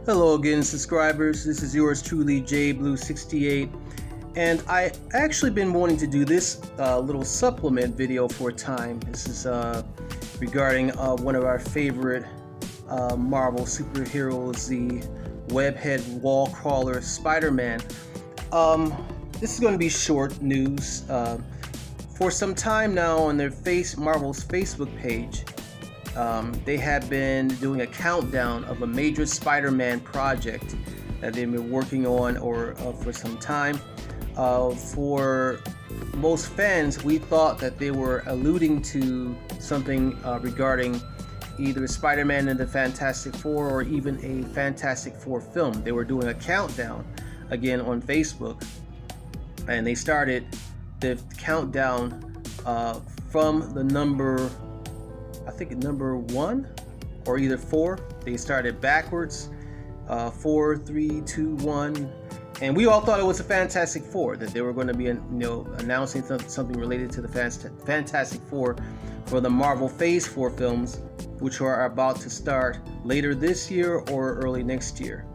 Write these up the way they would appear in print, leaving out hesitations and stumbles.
Hello again, subscribers. This is yours truly, JBlue68, and I actually been wanting to do this little supplement video for a time. This is regarding one of our favorite Marvel superheroes, the webhead wall crawler Spider-Man. This is going to be short news. For some time now, on their Marvel's Facebook page, they have been doing a countdown of a major Spider-Man project that they've been working on for some time. For most fans, we thought that they were alluding to something regarding either Spider-Man and the Fantastic Four or even a Fantastic Four film. They were doing a countdown again on Facebook, and they started the countdown from the number, I think number 1 or either 4. They started backwards, 4, 3, 2, 1, and we all thought it was a Fantastic Four, that they were going to be, announcing something related to the Fantastic Four for the Marvel Phase 4 films, which are about to start later this year or early next year.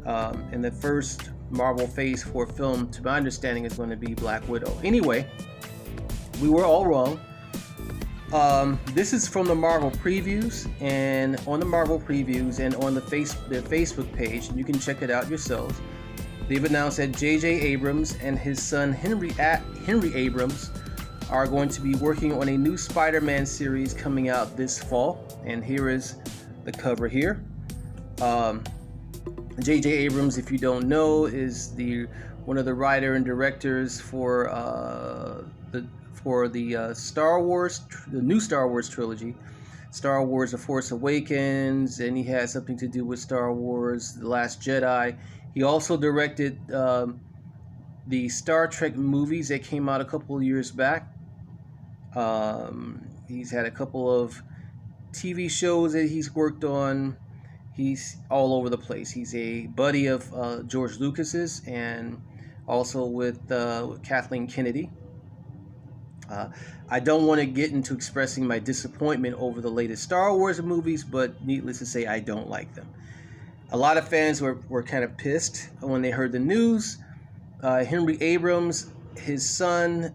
And the first Marvel Phase 4 film, to my understanding, is going to be Black Widow. Anyway, we were all wrong. This is from the Marvel Previews, and on the Marvel Previews and on the Facebook page, and you can check it out yourselves. They've announced that J.J. Abrams and his son Henry Abrams are going to be working on a new Spider-Man series coming out this fall. And here is the cover here. J.J. Abrams, if you don't know, is one of the writer and directors for the Star Wars, the new Star Wars trilogy, Star Wars: The Force Awakens, and he has something to do with Star Wars: The Last Jedi. He also directed the Star Trek movies that came out a couple of years back. He's had a couple of TV shows that he's worked on. He's all over the place. He's a buddy of George Lucas's, and also with Kathleen Kennedy. I don't want to get into expressing my disappointment over the latest Star Wars movies, but needless to say, I don't like them. A lot of fans were kind of pissed when they heard the news. Henry Abrams, his son,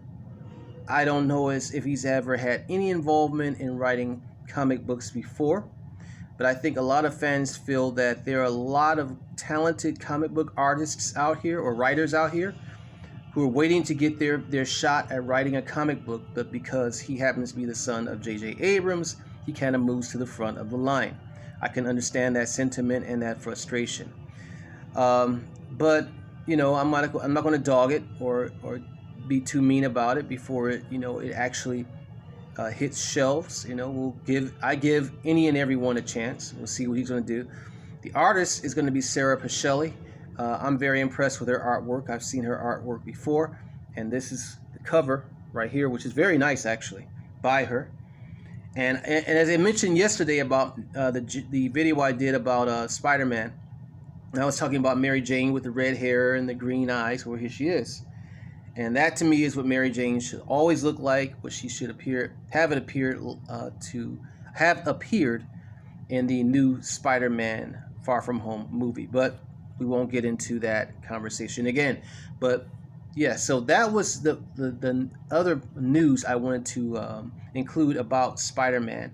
I don't know if he's ever had any involvement in writing comic books before, but I think a lot of fans feel that there are a lot of talented comic book artists out here, or writers out here, who are waiting to get their shot at writing a comic book, but because he happens to be the son of J.J. Abrams, he kind of moves to the front of the line. I can understand that sentiment and that frustration. But, I'm not going to dog it or be too mean about it before it actually hits shelves. I give any and everyone a chance. We'll see what he's going to do. The artist is going to be Sara Pichelli. I'm very impressed with her artwork. I've seen her artwork before, and this is the cover right here, which is very nice actually, by her. And as I mentioned yesterday about the video I did about Spider-Man, I was talking about Mary Jane with the red hair and the green eyes. Well, here she is. And that to me is what Mary Jane should always look like, what she should have appeared in the new Spider-Man Far From Home movie. But we won't get into that conversation again. But yeah, so that was the other news I wanted to include about Spider-Man.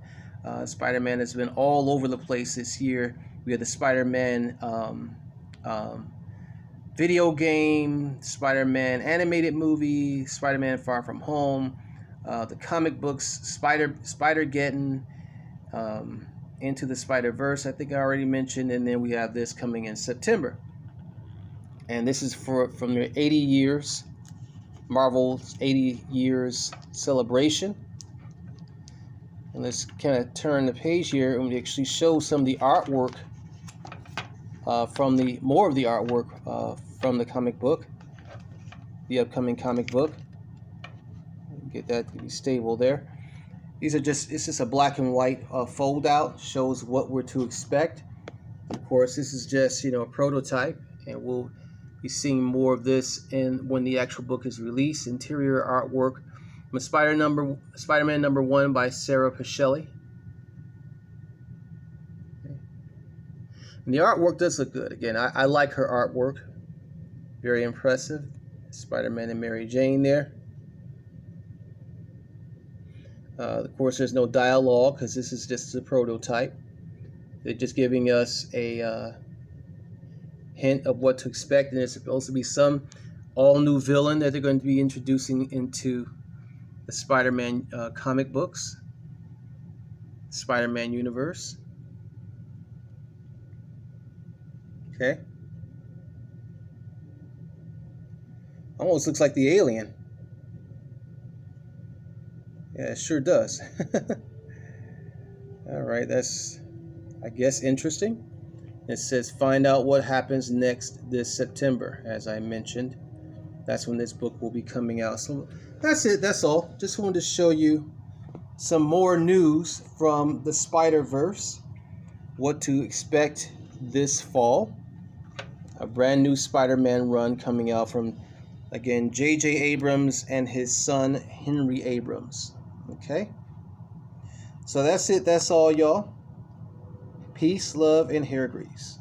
Spider-Man has been all over the place this year. We had the Spider-Man video game, Spider-Man animated movie, Spider-Man Far From Home, the comic books, Spider-Geddon, Into the Spider-Verse, I think I already mentioned, and then we have this coming in September. And this is from their 80 years, Marvel's 80 years celebration. And let's kind of turn the page here and we actually show some of the artwork more of the artwork from the comic book, the upcoming comic book. Get that to be stable there. It's just a black and white fold out, shows what we're to expect. Of course, this is just a prototype, and we'll be seeing more of this when the actual book is released. Interior artwork from Spider-Man number 1 by Sara Pichelli. And the artwork does look good. Again, I like her artwork. Very impressive. Spider-Man and Mary Jane there. Of course, there's no dialogue because this is just a prototype. They're just giving us a hint of what to expect, and there's supposed to be some all-new villain that they're going to be introducing into the Spider-Man comic books, Spider-Man universe. Okay. Almost looks like the alien. Yeah, it sure does. All right, that's, I guess, interesting. It says find out what happens next this September, as I mentioned. That's when this book will be coming out. So that's it. That's all. Just wanted to show you some more news from the Spider-Verse. What to expect this fall. A brand new Spider-Man run coming out from, again, J.J. Abrams and his son, Henry Abrams. Okay? So that's it. That's all, y'all. Peace, love, and hair grease.